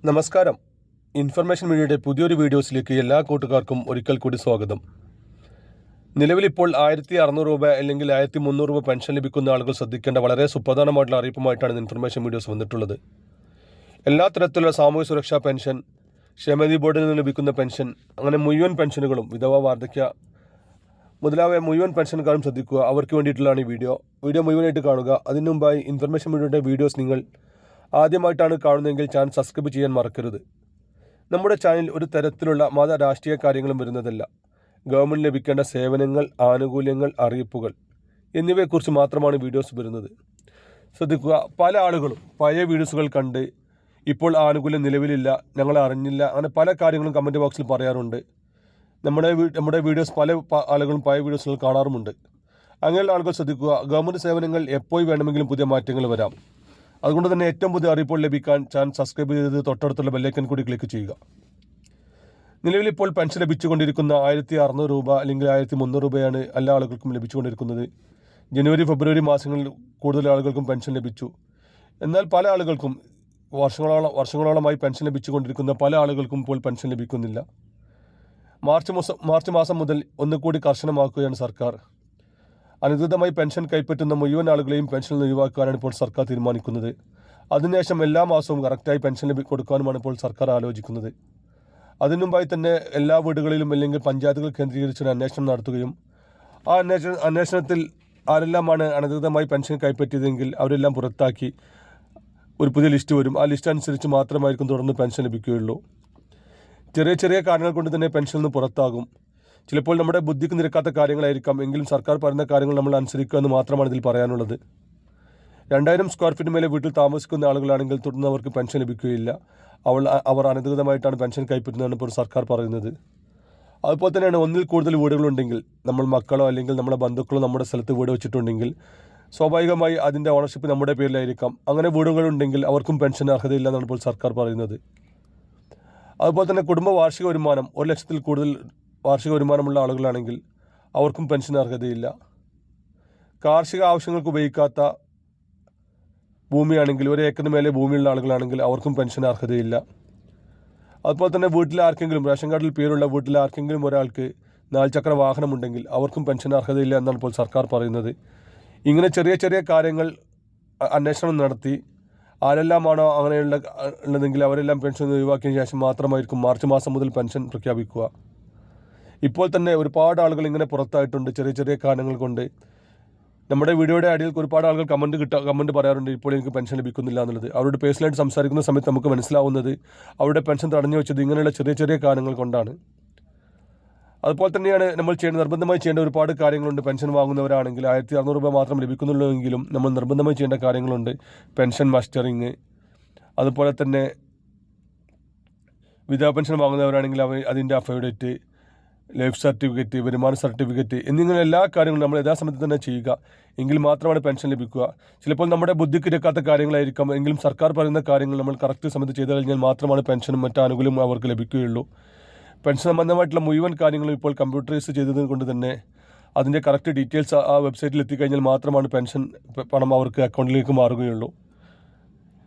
നമസ്കാരം. ഇൻഫർമേഷൻ മീഡിയയുടെ പുതിയൊരു വീഡിയോസിലേക്ക് എല്ലാ കൂട്ടുകാർക്കും ഒരിക്കൽ കൂടി സ്വാഗതം. നിലവിലിപ്പോൾ 1600 രൂപ അല്ലെങ്കിൽ 1300 രൂപ പെൻഷൻ ലഭിക്കുന്ന ആളുകൾ ശ്രദ്ധിക്കേണ്ട വളരെ സുപ്രധാനമായിട്ടുള്ള അറിയിപ്പുമായിട്ടാണ് ഇൻഫർമേഷൻ വീഡിയോസ് വന്നിട്ടുള്ളത്. എല്ലാ തരത്തിലുള്ള സാമൂഹ്യ സുരക്ഷാ പെൻഷൻ, ക്ഷേമനിധി ബോർഡിൽ നിന്ന് ലഭിക്കുന്ന പെൻഷൻ, അങ്ങനെ മുഴുവൻ പെൻഷനുകളും, വിധവ, വാർദ്ധക്യ മുതലായ മുഴുവൻ പെൻഷൻകാരും ശ്രദ്ധിക്കുക. അവർക്ക് വേണ്ടിയിട്ടുള്ളതാണ് ഈ വീഡിയോ മുഴുവനായിട്ട് കാണുക. അതിനു മുമ്പായി ഇൻഫർമേഷൻ മീഡിയയുടെ വീഡിയോസ് നിങ്ങൾ ആദ്യമായിട്ടാണ് കാണുന്നതെങ്കിൽ ചാനൽ സബ്സ്ക്രൈബ് ചെയ്യാൻ മറക്കരുത്. നമ്മുടെ ചാനൽ ഒരു തരത്തിലുള്ള മത രാഷ്ട്രീയ കാര്യങ്ങളും വരുന്നതല്ല. ഗവൺമെൻറ് ലഭിക്കേണ്ട സേവനങ്ങൾ, ആനുകൂല്യങ്ങൾ, അറിയിപ്പുകൾ എന്നിവയെക്കുറിച്ച് മാത്രമാണ് വീഡിയോസ് വരുന്നത്. ശ്രദ്ധിക്കുക. പല ആളുകളും പഴയ വീഡിയോസുകൾ കണ്ട് ഇപ്പോൾ ആനുകൂല്യം നിലവിലില്ല, ഞങ്ങൾ അറിഞ്ഞില്ല, അങ്ങനെ പല കാര്യങ്ങളും കമൻറ്റ് ബോക്സിൽ പറയാറുണ്ട്. നമ്മുടെ വീഡിയോസ് പല ആളുകളും പഴയ വീഡിയോസുകൾ കാണാറുമുണ്ട്. അങ്ങനെയുള്ള ആളുകൾ ശ്രദ്ധിക്കുക. ഗവൺമെൻറ് സേവനങ്ങൾ എപ്പോൾ വേണമെങ്കിലും പുതിയ മാറ്റങ്ങൾ വരാം. അതുകൊണ്ട് തന്നെ ഏറ്റവും പുതിയ അറിയിപ്പുകൾ ലഭിക്കാൻ ചാനൽ സബ്സ്ക്രൈബ് ചെയ്ത് തൊട്ടടുത്തുള്ള ബെല്ലൈക്കൻ കൂടി ക്ലിക്ക് ചെയ്യുക. നിലവിലിപ്പോൾ പെൻഷൻ ലഭിച്ചുകൊണ്ടിരിക്കുന്ന 1600 രൂപ അല്ലെങ്കിൽ 1300 രൂപയാണ് എല്ലാ ആളുകൾക്കും ലഭിച്ചുകൊണ്ടിരിക്കുന്നത്. ജനുവരി, ഫെബ്രുവരി മാസങ്ങളിൽ കൂടുതൽ ആളുകൾക്കും പെൻഷൻ ലഭിച്ചു. എന്നാൽ പല ആളുകൾക്കും വർഷങ്ങളോളമായി പെൻഷൻ ലഭിച്ചുകൊണ്ടിരിക്കുന്ന പല ആളുകൾക്കും ഇപ്പോൾ പെൻഷൻ ലഭിക്കുന്നില്ല. മാർച്ച് മാസം മുതൽ ഒന്നുകൂടി കർശനമാക്കുകയാണ് സർക്കാർ. അനധികൃതമായി പെൻഷൻ കൈപ്പറ്റുന്ന മുഴുവൻ ആളുകളെയും പെൻഷനിൽ ഒഴിവാക്കാനാണ് ഇപ്പോൾ സർക്കാർ തീരുമാനിക്കുന്നത്. അതിനുശേഷം എല്ലാ മാസവും കറക്റ്റായി പെൻഷൻ കൊടുക്കാനുമാണ് ഇപ്പോൾ സർക്കാർ ആലോചിക്കുന്നത്. അതിനുമുമ്പായി തന്നെ എല്ലാ വീടുകളിലും അല്ലെങ്കിൽ പഞ്ചായത്തുകൾ കേന്ദ്രീകരിച്ചൊരു അന്വേഷണം നടത്തുകയും ആ അന്വേഷണത്തിൽ ആരെല്ലാമാണ് അനധികൃതമായി പെൻഷൻ കൈപ്പറ്റിയതെങ്കിൽ അവരെല്ലാം പുറത്താക്കി ഒരു പുതിയ ലിസ്റ്റ് വരും. ആ ലിസ്റ്റ് അനുസരിച്ച് മാത്രമായിരിക്കും തുടർന്ന് പെൻഷൻ ലഭിക്കുകയുള്ളൂ. ചെറിയ കാരണങ്ങൾ കൊണ്ട് തന്നെ പെൻഷനിൽ നിന്ന് പുറത്താകും. ചിലപ്പോൾ നമ്മുടെ ബുദ്ധിക്ക് നിരക്കാത്ത കാര്യങ്ങളായിരിക്കാം, എങ്കിലും സർക്കാർ പറയുന്ന കാര്യങ്ങൾ നമ്മൾ അനുസരിക്കുക എന്ന് മാത്രമാണ് ഇതിൽ പറയാനുള്ളത്. 2000 സ്ക്വയർ ഫീറ്റ് മേലെ വീട്ടിൽ താമസിക്കുന്ന ആളുകളാണെങ്കിൽ തുടർന്ന് അവർക്ക് പെൻഷൻ ലഭിക്കുകയില്ല. അവർ അനധികൃതമായിട്ടാണ് പെൻഷൻ കൈപ്പറ്റുന്നതാണ് ഇപ്പോൾ സർക്കാർ പറയുന്നത്. അതുപോലെ തന്നെയാണ് ഒന്നിൽ കൂടുതൽ വീടുകളുണ്ടെങ്കിൽ, നമ്മൾ മക്കളോ അല്ലെങ്കിൽ നമ്മുടെ ബന്ധുക്കളോ നമ്മുടെ സ്ഥലത്ത് വീട് വെച്ചിട്ടുണ്ടെങ്കിൽ സ്വാഭാവികമായി അതിൻ്റെ ഓണർഷിപ്പ് നമ്മുടെ പേരിലായിരിക്കാം. അങ്ങനെ വീടുകളുണ്ടെങ്കിൽ അവർക്കും പെൻഷൻ അർഹതയില്ല എന്നാണ് ഇപ്പോൾ സർക്കാർ പറയുന്നത്. അതുപോലെ തന്നെ കുടുംബ വാർഷിക വരുമാനം 1 ലക്ഷത്തിൽ കൂടുതൽ വാർഷിക വരുമാനമുള്ള ആളുകളാണെങ്കിൽ അവർക്കും പെൻഷൻ അർഹതയില്ല. കാർഷിക ആവശ്യങ്ങൾക്ക് ഉപയോഗിക്കാത്ത ഭൂമിയാണെങ്കിൽ, 1 ഏക്കറിന് മേലെ ഭൂമിയുള്ള ആളുകളാണെങ്കിൽ അവർക്കും പെൻഷൻ അർഹതയില്ല. അതുപോലെ തന്നെ വീട്ടിലാർക്കെങ്കിലും, റേഷൻ കാർഡിൽ പേരുള്ള വീട്ടിലാർക്കെങ്കിലും ഒരാൾക്ക് 4 ചക്ര വാഹനമുണ്ടെങ്കിൽ അവർക്കും പെൻഷൻ അർഹതയില്ല എന്നാണ് ഇപ്പോൾ സർക്കാർ പറയുന്നത്. ഇങ്ങനെ ചെറിയ കാര്യങ്ങൾ അന്വേഷണം നടത്തി ആരെല്ലാമാണോ ഉള്ളതെങ്കിൽ അവരെല്ലാം പെൻഷൻ ഒഴിവാക്കിയതിന് ശേഷം മാത്രമായിരിക്കും മാർച്ച് മാസം മുതൽ പെൻഷൻ പ്രഖ്യാപിക്കുക. ഇപ്പോൾ തന്നെ ഒരുപാട് ആളുകൾ ഇങ്ങനെ പുറത്തായിട്ടുണ്ട് ചെറിയ കാരണങ്ങൾ കൊണ്ട്. നമ്മുടെ വീഡിയോയുടെ അടിയിൽ ഒരുപാട് ആളുകൾ കമൻറ്റ് പറയാറുണ്ട്, ഇപ്പോൾ എനിക്ക് പെൻഷൻ ലഭിക്കുന്നില്ല എന്നുള്ളത്. അവരോട് പേഴ്സണലായിട്ട് സംസാരിക്കുന്ന സമയത്ത് നമുക്ക് മനസ്സിലാവുന്നത് അവരുടെ പെൻഷൻ തടഞ്ഞു വെച്ചത് ഇങ്ങനെയുള്ള ചെറിയ കാരണങ്ങൾ കൊണ്ടാണ്. അതുപോലെ തന്നെയാണ് നമ്മൾ നിർബന്ധമായി ചെയ്യേണ്ട ഒരുപാട് കാര്യങ്ങളുണ്ട്. പെൻഷൻ വാങ്ങുന്നവരാണെങ്കിൽ 1600 രൂപ മാത്രം ലഭിക്കുന്നുള്ളൂ എങ്കിലും നമ്മൾ നിർബന്ധമായി ചെയ്യേണ്ട കാര്യങ്ങളുണ്ട്. പെൻഷൻ മസ്റ്ററിങ്, അതുപോലെ തന്നെ വിധവാ പെൻഷൻ വാങ്ങുന്നവരാണെങ്കിൽ അതിൻ്റെ അഫിഡവിറ്റ്, ലൈഫ് സർട്ടിഫിക്കറ്റ്, വരുമാന സർട്ടിഫിക്കറ്റ് എന്നിങ്ങനെ എല്ലാ കാര്യങ്ങളും നമ്മൾ യഥാസമയത്ത് തന്നെ ചെയ്യുക. എങ്കിൽ മാത്രമാണ് പെൻഷൻ ലഭിക്കുക. ചിലപ്പോൾ നമ്മുടെ ബുദ്ധിക്ക് ഇരക്കാത്ത കാര്യങ്ങളായിരിക്കാം, എങ്കിലും സർക്കാർ പറയുന്ന കാര്യങ്ങൾ നമ്മൾ കറക്റ്റ് സമയത്ത് ചെയ്തു കഴിഞ്ഞാൽ മാത്രമാണ് പെൻഷനും മറ്റ് ആനുകൂല്യവും അവർക്ക് ലഭിക്കുകയുള്ളൂ. പെൻഷൻ സംബന്ധമായിട്ടുള്ള മുഴുവൻ കാര്യങ്ങളും ഇപ്പോൾ കമ്പ്യൂട്ടറൈസ് ചെയ്തത് കൊണ്ട് തന്നെ അതിൻ്റെ കറക്റ്റ് ഡീറ്റെയിൽസ് ആ വെബ്സൈറ്റിൽ എത്തിക്കഴിഞ്ഞാൽ മാത്രമാണ് പെൻഷൻ പണം അവർക്ക് അക്കൗണ്ടിലേക്ക് മാറുകയുള്ളൂ.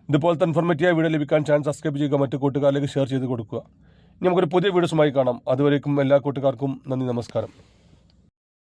ഇതുപോലത്തെ ഇൻഫോർമേറ്റീവായ വീഡിയോ ലഭിക്കാൻ ചാനൽ സബ്സ്ക്രൈബ് ചെയ്യുക, മറ്റു കൂട്ടുകാരിലേക്ക് ഷെയർ ചെയ്ത് കൊടുക്കുക. ഇനി നമുക്കൊരു പുതിയ വീഡിയോസുമായി കാണാം. അതുവരേക്കും എല്ലാ കൂട്ടുകാർക്കും നന്ദി, നമസ്കാരം.